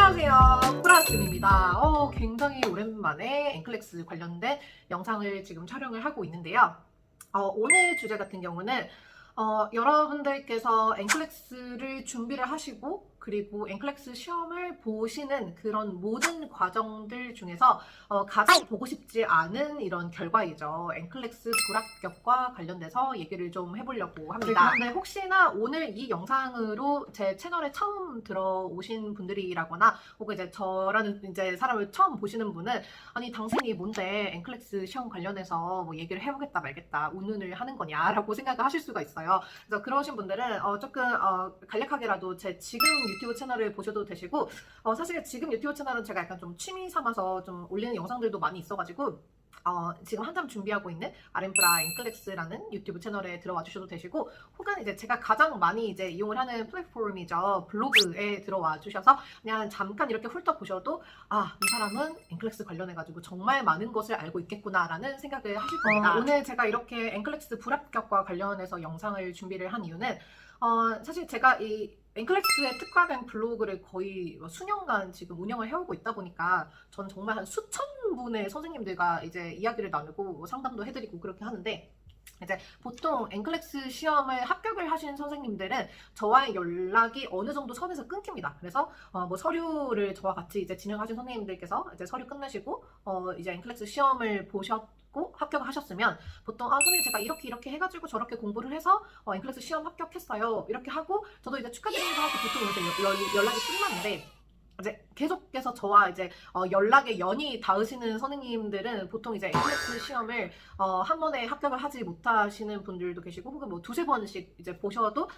안녕하세요, 프라쌤입니다. 굉장히 오랜만에 엔클렉스 관련된 영상을 지금 촬영을 하고 있는데요. 오늘 주제 같은 경우는 여러분들께서 엔클렉스를 준비를 하시고 그리고 엔클렉스 시험을 보시는 그런 모든 과정들 중에서 가장 보고 싶지 않은 이런 결과이죠. 엔클렉스 불합격과 관련돼서 얘기를 좀 해보려고 합니다. 그런데 혹시나 오늘 이 영상으로 제 채널에 처음 들어오신 분들이라거나 혹은 이제 저라는 이제 사람을 처음 보시는 분은 아니 당신이 뭔데 엔클렉스 시험 관련해서 뭐 얘기를 해보겠다 말겠다 운운을 하는 거냐라고 생각을 하실 수가 있어요. 그래서 그러신 분들은 조금 간략하게라도 제 지금 유튜브 채널을 보셔도 되시고 사실 지금 유튜브 채널은 제가 약간 좀 취미 삼아서 좀 올리는 영상들도 많이 있어가지고 지금 한참 준비하고 있는 아렘프라 엔클렉스라는 유튜브 채널에 들어와 주셔도 되시고 혹은 이제 제가 가장 많이 이제 이용을 하는 플랫폼이죠. 블로그에 들어와 주셔서 그냥 잠깐 이렇게 훑어 보셔도 이 사람은 엔클렉스 관련해가지고 정말 많은 것을 알고 있겠구나라는 생각을 하실 겁니다. 오늘 제가 이렇게 엔클렉스 불합격과 관련해서 영상을 준비를 한 이유는 사실 제가 이 엔클렉스에 특화된 블로그를 거의 수년간 지금 운영을 해오고 있다 보니까 전 정말 한 수천 분의 선생님들과 이제 이야기를 나누고 상담도 해드리고 그렇게 하는데 이제 보통 엔클렉스 시험을 합격을 하신 선생님들은 저와의 연락이 어느 정도 선에서 끊깁니다. 그래서 뭐 서류를 저와 같이 이제 진행하신 선생님들께서 이제 서류 끝내시고 이제 엔클렉스 시험을 보셨고 합격을 하셨으면 보통 선생님 제가 이렇게 해가지고 저렇게 공부를 해서 엔클렉스 시험 합격했어요 이렇게 하고 저도 이제 축하드립니다 하고 보통 이제 연락이 끝났는데 이제 계속해서 저와 이제 연락에 연이 닿으시는 선생님들은 보통 이제 엔클렉스 시험을 한 번에 합격을 하지 못하시는 분들도 계시고 혹은 뭐 두세 번씩 이제 보셔도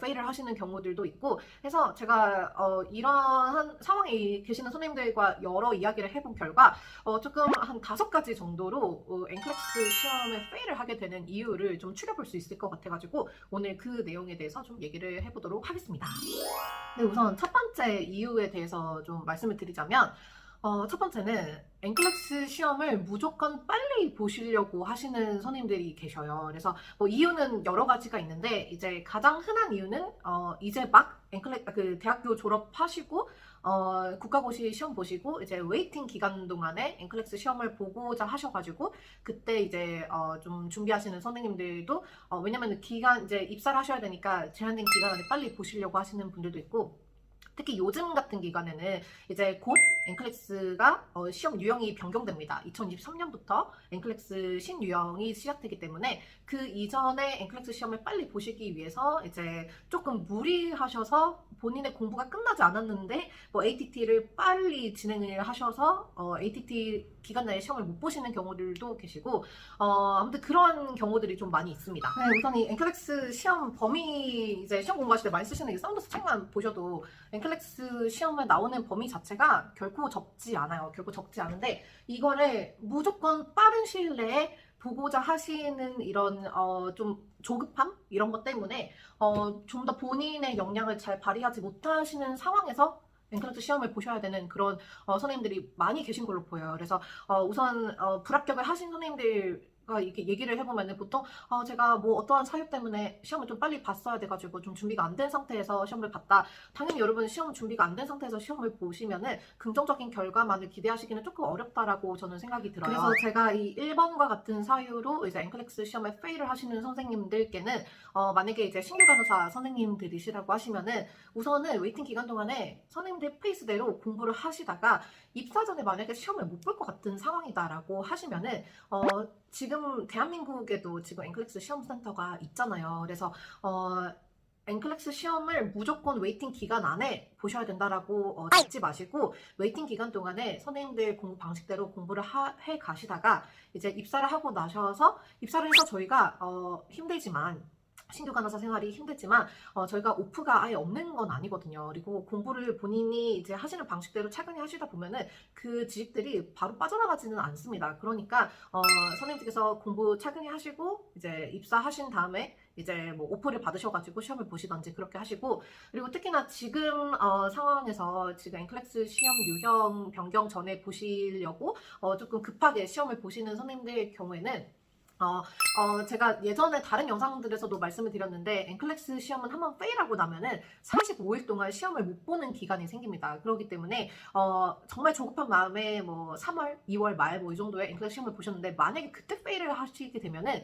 페일을 하시는 경우들도 있고 해서 제가 이러한 상황에 계시는 선생님들과 여러 이야기를 해본 결과 조금 한 5가지 정도로 엔클렉스 시험에 페일을 하게 되는 이유를 좀 추려볼 수 있을 것 같아가지고 오늘 그 내용에 대해서 좀 얘기를 해보도록 하겠습니다. 네, 우선 첫 번째 이유에 대해서 좀 말씀을 드리자면 첫 번째는 엔클렉스 시험을 무조건 빨리 보시려고 하시는 선생님들이 계셔요. 그래서 뭐 이유는 여러 가지가 있는데 이제 가장 흔한 이유는 이제 막 그 대학교 졸업하시고 국가고시 시험 보시고 이제 웨이팅 기간 동안에 엔클렉스 시험을 보고자 하셔가지고 그때 이제 좀 준비하시는 선생님들도 왜냐면 기간 이제 입사를 하셔야 되니까 제한된 기간 안에 빨리 보시려고 하시는 분들도 있고 특히 요즘 같은 기간에는 이제 곧 엔클렉스가 시험 유형이 변경됩니다. 2023년부터 엔클렉스 신유형이 시작되기 때문에 그 이전에 엔클렉스 시험을 빨리 보시기 위해서 이제 조금 무리하셔서 본인의 공부가 끝나지 않았는데 뭐 ATT를 빨리 진행을 하셔서 ATT 기간 내에 시험을 못 보시는 경우들도 계시고 아무튼 그런 경우들이 좀 많이 있습니다. 네, 우선 이 엔클렉스 시험 범위 이제 시험 공부하실 때 많이 쓰시는 이 사운더스 책만 보셔도 엔클렉스 시험에 나오는 범위 자체가 결코 적지 않아요. 결코 적지 않은데 이거를 무조건 빠른 시일 내에 보고자 하시는 이런 좀 조급함 이런 것 때문에 좀 더 본인의 역량을 잘 발휘하지 못하시는 상황에서 엔클렉스 시험을 보셔야 되는 그런 선생님들이 많이 계신 걸로 보여요. 그래서 우선 불합격을 하신 선생님들 이렇게 얘기를 해보면은 보통 제가 뭐 어떠한 사유 때문에 시험을 좀 빨리 봤어야 돼가지고 좀 준비가 안 된 상태에서 시험을 봤다. 당연히 여러분 시험 준비가 안 된 상태에서 시험을 보시면은 긍정적인 결과만을 기대하시기는 조금 어렵다라고 저는 생각이 들어요. 그래서 제가 이 1번과 같은 사유로 이제 엔클렉스 시험에 페일을 하시는 선생님들께는 만약에 이제 신규 간호사 선생님들이시라고 하시면은 우선은 웨이팅 기간 동안에 선생님들 페이스대로 공부를 하시다가 입사 전에 만약에 시험을 못 볼 것 같은 상황이다라고 하시면은 지금 대한민국에도 지금 엔클렉스 시험센터가 있잖아요. 그래서 엔클렉스 시험을 무조건 웨이팅 기간 안에 보셔야 된다라고 잡지 마시고 웨이팅 기간 동안에 선생님들 공부 방식대로 공부를 해 가시다가 이제 입사를 하고 나셔서 입사를 해서 저희가 힘들지만 신규 간호사 생활이 힘들지만 저희가 오프가 아예 없는 건 아니거든요. 그리고 공부를 본인이 이제 하시는 방식대로 차근히 하시다 보면은 그 지식들이 바로 빠져나가지는 않습니다. 그러니까 선생님께서 공부 차근히 하시고 이제 입사하신 다음에 이제 뭐 오프를 받으셔가지고 시험을 보시던지 그렇게 하시고 그리고 특히나 지금 상황에서 지금 엔클렉스 시험 유형 변경 전에 보시려고 조금 급하게 시험을 보시는 선생님들 경우에는 제가 예전에 다른 영상들에서도 말씀을 드렸는데 엔클렉스 시험은 한번 페일하고 나면은 45일 동안 시험을 못 보는 기간이 생깁니다. 그렇기 때문에 정말 조급한 마음에 뭐 3월, 2월 말 뭐 이 정도에 엔클렉스 시험을 보셨는데 만약에 그때 페일을 하시게 되면은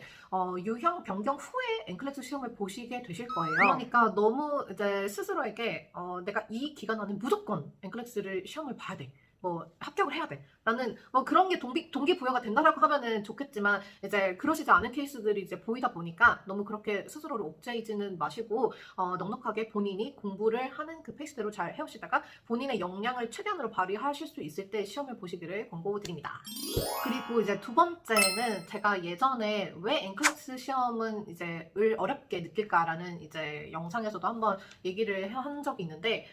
유형 변경 후에 엔클렉스 시험을 보시게 되실 거예요. 그러니까 너무 이제 스스로에게 내가 이 기간 안에 무조건 엔클렉스를 시험을 봐야 돼. 뭐 합격을 해야 돼. 라는 뭐 그런 게 동기부여가 된다라고 하면은 좋겠지만 이제 그러시지 않은 케이스들이 이제 보이다 보니까 너무 그렇게 스스로를 옥죄이지는 마시고 넉넉하게 본인이 공부를 하는 그 페이스대로 잘 해오시다가 본인의 역량을 최대한으로 발휘하실 수 있을 때 시험을 보시기를 권고드립니다. 그리고 이제 두 번째는 제가 예전에 왜 엔클렉스 시험은 이제 을 어렵게 느낄까라는 이제 영상에서도 한번 얘기를 한 적이 있는데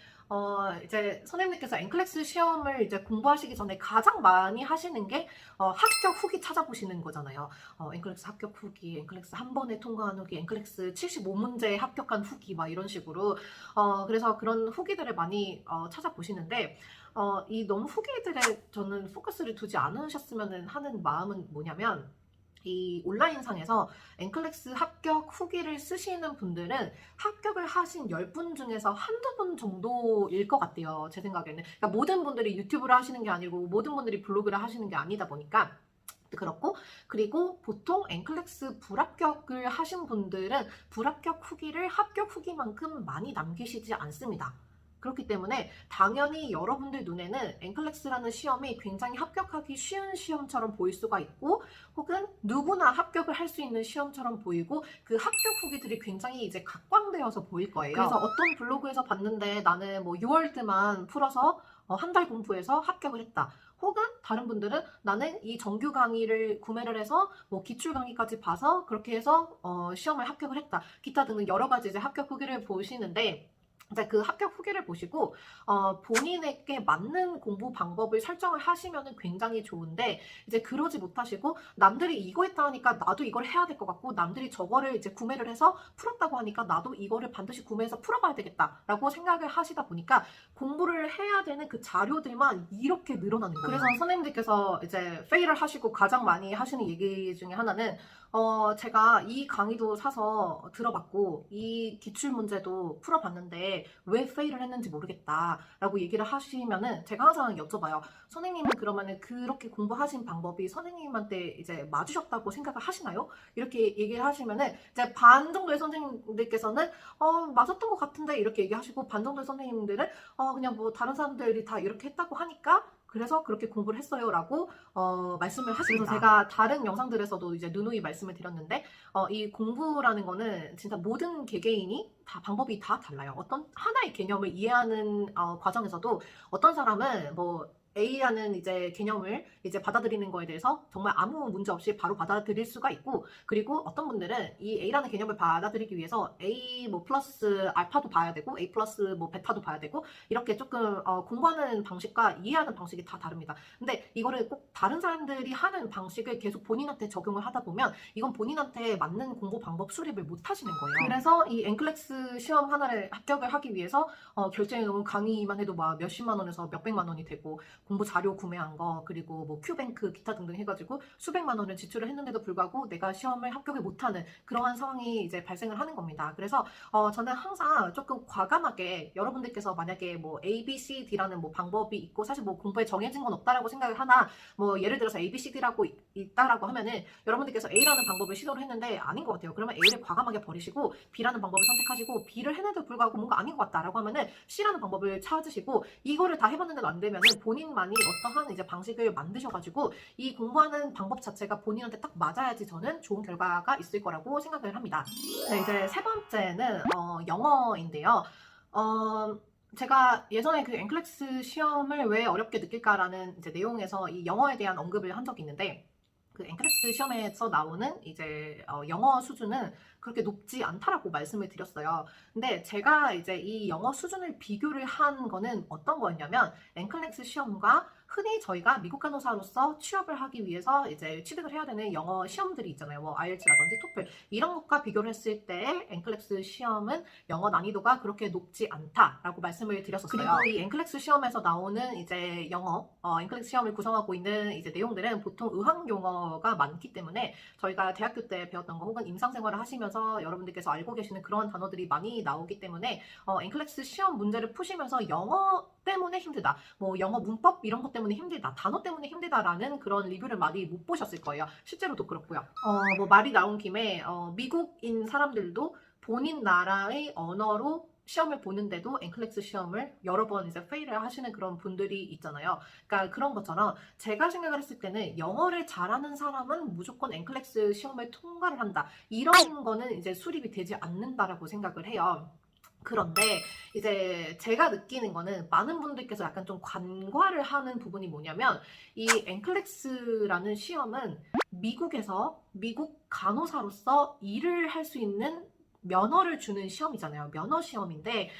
이제 선생님께서 엔클렉스 시험을 이제 공부하시기 전에 가장 많이 하시는 게 합격 후기 찾아보시는 거잖아요. 엔클렉스 합격 후기, 엔클렉스 한 번에 통과한 후기, 엔클렉스 75문제에 합격한 후기 막 이런 식으로 그래서 그런 후기들을 많이 찾아보시는데 이 너무 후기들에 저는 포커스를 두지 않으셨으면 하는 마음은 뭐냐면 이 온라인상에서 엔클렉스 합격 후기를 쓰시는 분들은 합격을 하신 10분 중에서 한두 분 정도일 것 같아요. 제 생각에는. 그러니까 모든 분들이 유튜브를 하시는 게 아니고 모든 분들이 블로그를 하시는 게 아니다 보니까 그렇고 그리고 보통 엔클렉스 불합격을 하신 분들은 불합격 후기를 합격 후기만큼 많이 남기시지 않습니다. 그렇기 때문에 당연히 여러분들 눈에는 엔클렉스라는 시험이 굉장히 합격하기 쉬운 시험처럼 보일 수가 있고 혹은 누구나 합격을 할 수 있는 시험처럼 보이고 그 합격 후기들이 굉장히 이제 각광되어서 보일 거예요. 그래서 어떤 블로그에서 봤는데 나는 뭐 6월드만 풀어서 한 달 공부해서 합격을 했다. 혹은 다른 분들은 나는 이 정규 강의를 구매를 해서 뭐 기출 강의까지 봐서 그렇게 해서 시험을 합격을 했다. 기타 등등 여러 가지 이제 합격 후기를 보시는데 이제 그 합격 후기를 보시고 본인에게 맞는 공부 방법을 설정을 하시면 굉장히 좋은데 이제 그러지 못하시고 남들이 이거 했다 하니까 나도 이걸 해야 될 것 같고 남들이 저거를 이제 구매를 해서 풀었다고 하니까 나도 이거를 반드시 구매해서 풀어봐야 되겠다라고 생각을 하시다 보니까 공부를 해야 되는 그 자료들만 이렇게 늘어나는 거예요. 그래서 선생님들께서 이제 페일을 하시고 가장 많이 하시는 얘기 중에 하나는 제가 이 강의도 사서 들어봤고 이 기출 문제도 풀어봤는데 왜 페일을 했는지 모르겠다라고 얘기를 하시면은 제가 항상 여쭤봐요. 선생님은 그러면은 그렇게 공부하신 방법이 선생님한테 이제 맞으셨다고 생각을 하시나요? 이렇게 얘기를 하시면은 이제 반 정도의 선생님들께서는 맞았던 것 같은데 이렇게 얘기하시고 반 정도의 선생님들은 그냥 뭐 다른 사람들이 다 이렇게 했다고 하니까 그래서 그렇게 공부를 했어요 라고 말씀을 하십니다. 그래서 제가 다른 영상들에서도 이제 누누이 말씀을 드렸는데 이 공부라는 거는 진짜 모든 개개인이 다 방법이 다 달라요. 어떤 하나의 개념을 이해하는 과정에서도 어떤 사람은 뭐 A라는 이제 개념을 이제 받아들이는 거에 대해서 정말 아무 문제 없이 바로 받아들일 수가 있고 그리고 어떤 분들은 이 A라는 개념을 받아들이기 위해서 A 뭐 플러스 알파도 봐야 되고 A 플러스 뭐 베타도 봐야 되고 이렇게 조금 공부하는 방식과 이해하는 방식이 다 다릅니다. 근데 이거를 꼭 다른 사람들이 하는 방식을 계속 본인한테 적용을 하다 보면 이건 본인한테 맞는 공부 방법 수립을 못 하시는 거예요. 그래서 이 엔클렉스 시험 하나를 합격을 하기 위해서 결제해놓은 강의만 해도 막 몇십만 원에서 몇백만 원이 되고 공부 자료 구매한 거 그리고 뭐 큐뱅크 기타 등등 해가지고 수백만 원을 지출을 했는데도 불구하고 내가 시험을 합격을 못하는 그러한 상황이 이제 발생을 하는 겁니다. 그래서 저는 항상 조금 과감하게 여러분들께서 만약에 뭐 A, B, C, D라는 뭐 방법이 있고 사실 뭐 공부에 정해진 건 없다라고 생각을 하나 뭐 예를 들어서 A, B, C, D라고 있다라고 하면은 여러분들께서 A라는 방법을 시도를 했는데 아닌 것 같아요. 그러면 A를 과감하게 버리시고 B라는 방법을 선택하시고 B를 했는데도 불구하고 뭔가 아닌 것 같다라고 하면은 C라는 방법을 찾으시고 이거를 다 해봤는데도 안 되면은 본인만이 어떠한 이제 방식을 만드셔가지고 이 공부하는 방법 자체가 본인한테 딱 맞아야지 저는 좋은 결과가 있을 거라고 생각을 합니다. 네, 이제 세 번째는 영어인데요. 제가 예전에 그 엔클렉스 시험을 왜 어렵게 느낄까라는 이제 내용에서 이 영어에 대한 언급을 한 적이 있는데 그 엔클렉스 시험에서 나오는 이제 영어 수준은 그렇게 높지 않다라고 말씀을 드렸어요. 근데 제가 이제 이 영어 수준을 비교를 한 거는 어떤 거였냐면 엔클렉스 시험과 흔히 저희가 미국 간호사로서 취업을 하기 위해서 이제 취득을 해야 되는 영어 시험들이 있잖아요. 뭐 IELTS라든지 토플 이런 것과 비교를 했을 때 NCLEX 시험은 영어 난이도가 그렇게 높지 않다라고 말씀을 드렸었어요. 그리고 이 NCLEX 시험에서 나오는 이제 영어, NCLEX 시험을 구성하고 있는 이제 내용들은 보통 의학 용어가 많기 때문에 저희가 대학교 때 배웠던 거 혹은 임상생활을 하시면서 여러분들께서 알고 계시는 그런 단어들이 많이 나오기 때문에 NCLEX 시험 문제를 푸시면서 영어 때문에 힘들다, 뭐 영어 문법 이런 것 때문에 힘들다, 단어 때문에 힘들다라는 그런 리뷰를 많이 못 보셨을 거예요. 실제로도 그렇고요. 뭐 말이 나온 김에 미국인 사람들도 본인 나라의 언어로 시험을 보는데도 NCLEX 시험을 여러 번 이제 페일을 하시는 그런 분들이 있잖아요. 그러니까 그런 것처럼 제가 생각을 했을 때는 영어를 잘하는 사람은 무조건 NCLEX 시험을 통과를 한다. 이런 거는 이제 수립이 되지 않는다라고 생각을 해요. 그런데 이제 제가 느끼는 거는 많은 분들께서 약간 좀 간과를 하는 부분이 뭐냐면 이 NCLEX라는 시험은 미국에서 미국 간호사로서 일을 할 수 있는 면허를 주는 시험이잖아요. 면허 시험인데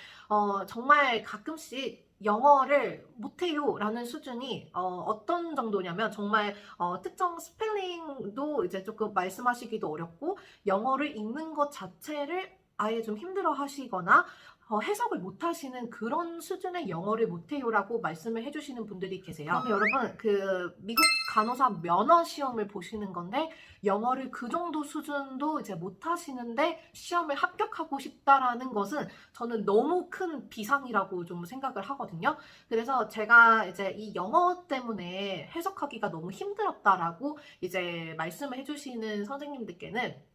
정말 가끔씩 영어를 못해요 라는 수준이 어떤 정도냐면 정말 특정 스펠링도 이제 조금 말씀하시기도 어렵고 영어를 읽는 것 자체를 아예 좀 힘들어 하시거나 해석을 못 하시는 그런 수준의 영어를 못해요라고 말씀을 해주시는 분들이 계세요. 근데 여러분, 그 미국 간호사 면허 시험을 보시는 건데 영어를 그 정도 수준도 이제 못 하시는데 시험을 합격하고 싶다라는 것은 저는 너무 큰 비상이라고 좀 생각을 하거든요. 그래서 제가 이제 이 영어 때문에 해석하기가 너무 힘들었다라고 이제 말씀을 해주시는 선생님들께는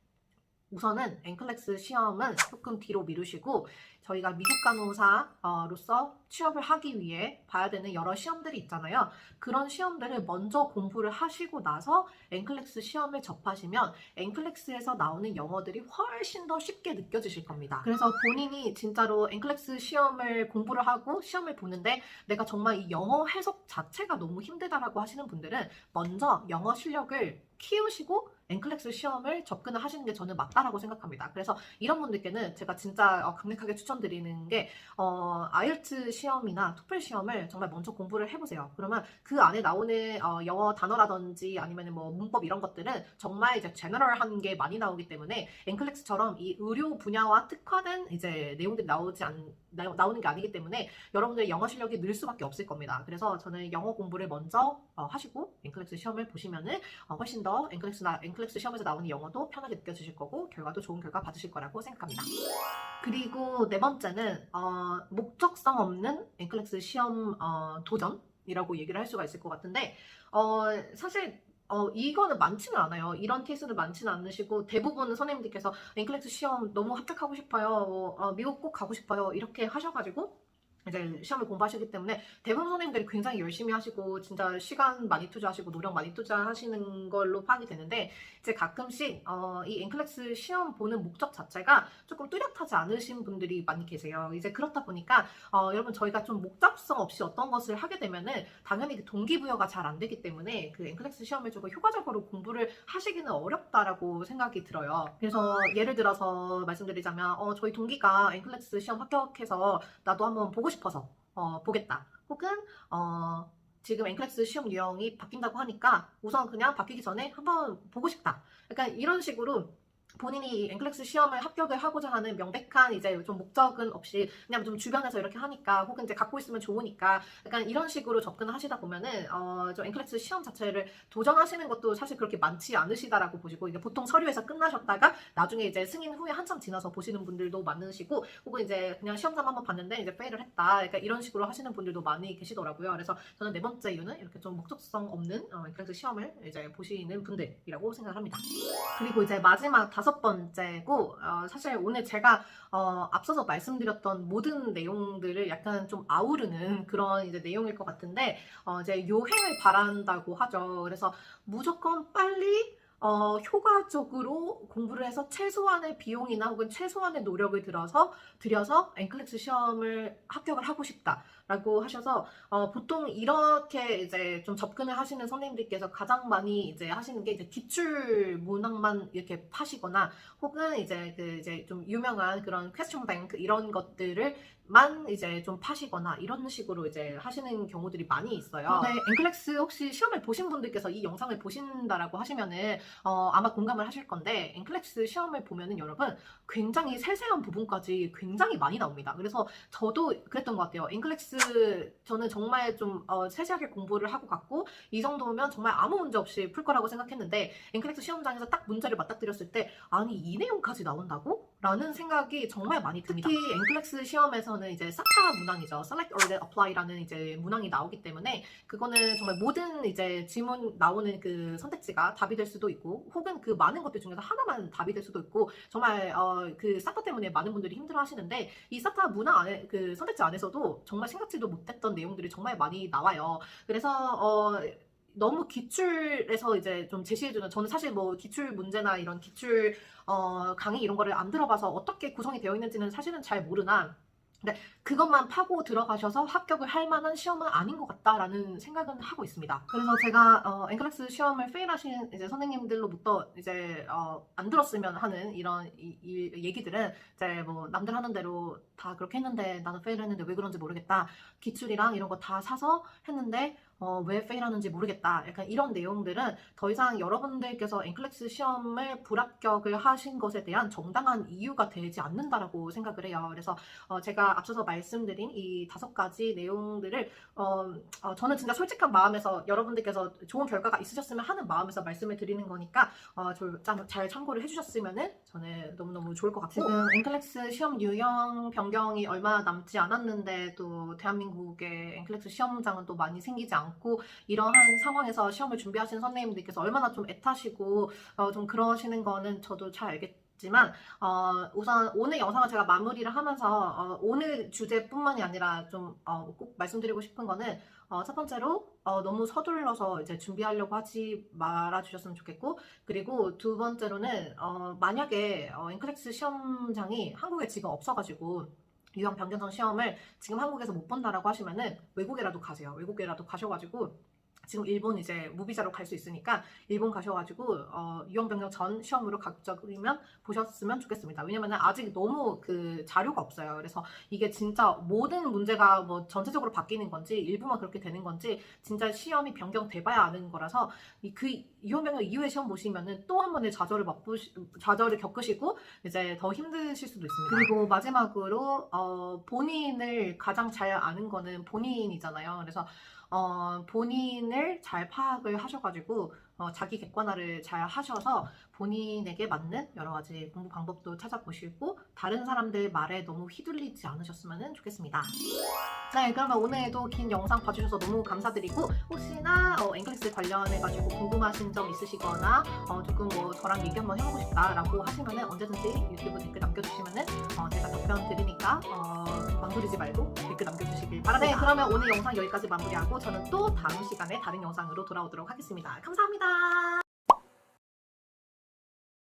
우선은 NCLEX 시험은 조금 뒤로 미루시고 저희가 미국 간호사로서 취업을 하기 위해 봐야 되는 여러 시험들이 있잖아요. 그런 시험들을 먼저 공부를 하시고 나서 NCLEX 시험을 접하시면 NCLEX에서 나오는 영어들이 훨씬 더 쉽게 느껴지실 겁니다. 그래서 본인이 진짜로 NCLEX 시험을 공부를 하고 시험을 보는데 내가 정말 이 영어 해석 자체가 너무 힘들다라고 하시는 분들은 먼저 영어 실력을 키우시고 NCLEX 시험을 접근을 하시는 게 저는 맞다라고 생각합니다. 그래서 이런 분들께는 제가 진짜 강력하게 추천드리는 게 IELTS 시험이나 토플 시험을 정말 먼저 공부를 해보세요. 그러면 그 안에 나오는 영어 단어라든지 아니면 뭐 문법 이런 것들은 정말 이제 제너럴한 게 많이 나오기 때문에 NCLEX처럼 이 의료 분야와 특화된 이제 내용들이 나오는 게 아니기 때문에 여러분들 영어 실력이 늘 수밖에 없을 겁니다. 그래서 저는 영어 공부를 먼저 하시고 NCLEX 시험을 보시면은 훨씬 더 NCLEX 시험에서 나오는 영어도 편하게 느껴지실 거고 결과도 좋은 결과 받으실 거라고 생각합니다. 그리고 네 번째는 목적성 없는 NCLEX 시험 도전이라고 얘기를 할 수가 있을 것 같은데 사실 이거는 많지는 않아요. 이런 케이스는 많지는 않으시고 대부분 선생님들께서 NCLEX 시험 너무 합격하고 싶어요. 미국 꼭 가고 싶어요. 이렇게 하셔가지고 이제 시험을 공부하시기 때문에 대부분 선생님들이 굉장히 열심히 하시고 진짜 시간 많이 투자하시고 노력 많이 투자하시는 걸로 파악이 되는데 이제 가끔씩 이 NCLEX 시험 보는 목적 자체가 조금 뚜렷하지 않으신 분들이 많이 계세요. 이제 그렇다 보니까 여러분 저희가 좀 목적성 없이 어떤 것을 하게 되면은 당연히 그 동기부여가 잘 안 되기 때문에 그 NCLEX 시험을 조금 효과적으로 공부를 하시기는 어렵다라고 생각이 들어요. 그래서 예를 들어서 말씀드리자면 저희 동기가 NCLEX 시험 합격해서 나도 한번 보고 싶어서 보겠다. 혹은 지금 NCLEX 시험 유형이 바뀐다고 하니까 우선 그냥 바뀌기 전에 한번 보고 싶다. 약간 이런 식으로 본인이 NCLEX 시험을 합격을 하고자 하는 명백한 이제 좀 목적은 없이 그냥 좀 주변에서 이렇게 하니까 혹은 이제 갖고 있으면 좋으니까 약간 이런 식으로 접근을 하시다 보면은 좀 NCLEX 시험 자체를 도전하시는 것도 사실 그렇게 많지 않으시다라고 보시고 이제 보통 서류에서 끝나셨다가 나중에 이제 승인 후에 한참 지나서 보시는 분들도 많으시고 혹은 이제 그냥 시험장 한번 봤는데 이제 페일을 했다. 그러니까 이런 식으로 하시는 분들도 많이 계시더라고요. 그래서 저는 네 번째 이유는 이렇게 좀 목적성 없는 NCLEX 시험을 이제 보시는 분들이라고 생각합니다. 그리고 이제 마지막 다섯 번째고 사실 오늘 제가 앞서서 말씀드렸던 모든 내용들을 약간 좀 아우르는 그런 이제 내용일 것 같은데 이제 요행을 바란다고 하죠. 그래서 무조건 빨리 효과적으로 공부를 해서 최소한의 비용이나 혹은 최소한의 노력을 들여서 NCLEX 시험을 합격을 하고 싶다라고 하셔서 보통 이렇게 이제 좀 접근을 하시는 선생님들께서 가장 많이 이제 하시는 게 이제 기출 문항만 이렇게 파시거나 혹은 이제 그 이제 좀 유명한 그런 퀘스천 뱅크 이런 것들을 만 이제 좀 파시거나 이런 식으로 이제 하시는 경우들이 많이 있어요. 네, 엔클렉스 혹시 시험을 보신 분들께서 이 영상을 보신다라고 하시면은 아마 공감을 하실 건데, 엔클렉스 시험을 보면은 여러분 굉장히 세세한 부분까지 굉장히 많이 나옵니다. 그래서 저도 그랬던 것 같아요. 엔클렉스 저는 정말 좀 세세하게 공부를 하고 갔고 이 정도면 정말 아무 문제 없이 풀 거라고 생각했는데, 엔클렉스 시험장에서 딱 문제를 맞닥뜨렸을 때 아니 이 내용까지 나온다고? 라는 생각이 정말 많이 듭니다. 특히 엔클렉스 시험에서는 이제 사타 문항이죠. Select or Apply라는 이제 문항이 나오기 때문에 그거는 정말 모든 이제 지문 나오는 그 선택지가 답이 될 수도 있고, 혹은 그 많은 것들 중에서 하나만 답이 될 수도 있고, 정말 그 사타 때문에 많은 분들이 힘들어하시는데, 이 사타 문항 안에 그 선택지 안에서도 정말 생각지도 못했던 내용들이 정말 많이 나와요. 그래서 너무 기출에서 이제 좀 제시해주는, 저는 사실 뭐 기출 문제나 이런 기출 강의 이런 거를 안 들어봐서 어떻게 구성이 되어 있는지는 사실은 잘 모르나, 근데 그것만 파고 들어가셔서 합격을 할 만한 시험은 아닌 것 같다라는 생각은 하고 있습니다. 그래서 제가 엔클렉스 시험을 페일하신 이제 선생님들로부터 이제 안 들었으면 하는 이런 이 얘기들은, 이제 뭐 남들 하는 대로 다 그렇게 했는데 나는 페일했는데 왜 그런지 모르겠다. 기출이랑 이런 거 다 사서 했는데 왜 페일하는지 모르겠다. 약간 이런 내용들은 더 이상 여러분들께서 엔클렉스 시험을 불합격을 하신 것에 대한 정당한 이유가 되지 않는다라고 생각을 해요. 그래서 제가 앞서서 말씀드린 이 5가지 내용들을 저는 진짜 솔직한 마음에서 여러분들께서 좋은 결과가 있으셨으면 하는 마음에서 말씀을 드리는 거니까 잘 참고를 해주셨으면 저는 너무너무 좋을 것 같고, 지금 엔클렉스 시험 유형 변경이 얼마 남지 않았는데 또 대한민국의 엔클렉스 시험장은 또 많이 생기지 않고, 이러한 상황에서 시험을 준비하시는 선생님들께서 얼마나 좀 애타시고 좀 그러시는 거는 저도 잘 알겠지만, 우선 오늘 영상을 제가 마무리를 하면서 오늘 주제뿐만이 아니라 좀 꼭 말씀드리고 싶은 거는, 첫 번째로 너무 서둘러서 이제 준비하려고 하지 말아 주셨으면 좋겠고, 그리고 두 번째로는 만약에 엔클렉스 시험장이 한국에 지금 없어가지고 유형 변경선 시험을 지금 한국에서 못 본다라고 하시면은 외국에라도 가세요. 외국에라도 가셔가지고, 지금 일본 이제 무비자로 갈 수 있으니까 일본 가셔가지고 유형 변경 전 시험으로 각적이면 보셨으면 좋겠습니다. 왜냐면은 아직 너무 그 자료가 없어요. 그래서 이게 진짜 모든 문제가 뭐 전체적으로 바뀌는 건지 일부만 그렇게 되는 건지 진짜 시험이 변경돼봐야 아는 거라서, 그 유형 변경 이후에 시험 보시면은 또 한 번의 좌절을 겪으시고 이제 더 힘드실 수도 있습니다. 그리고 마지막으로 본인을 가장 잘 아는 거는 본인이잖아요. 그래서 본인을 잘 파악을 하셔가지고 자기 객관화를 잘 하셔서 본인에게 맞는 여러 가지 공부 방법도 찾아보시고 다른 사람들 말에 너무 휘둘리지 않으셨으면 좋겠습니다. 네, 그러면 오늘도 긴 영상 봐주셔서 너무 감사드리고, 혹시나 엔클렉스 관련해가지고 궁금하신 점 있으시거나 조금 뭐 저랑 얘기 한번 해보고 싶다라고 하시면은 언제든지 유튜브 댓글 남겨주시면은 제가 답변 드리니까 망설이지 말고 댓글 남겨주시길 바랍니다. 네, 그러면 오늘 영상 여기까지 마무리하고 저는 또 다음 시간에 다른 영상으로 돌아오도록 하겠습니다. 감사합니다.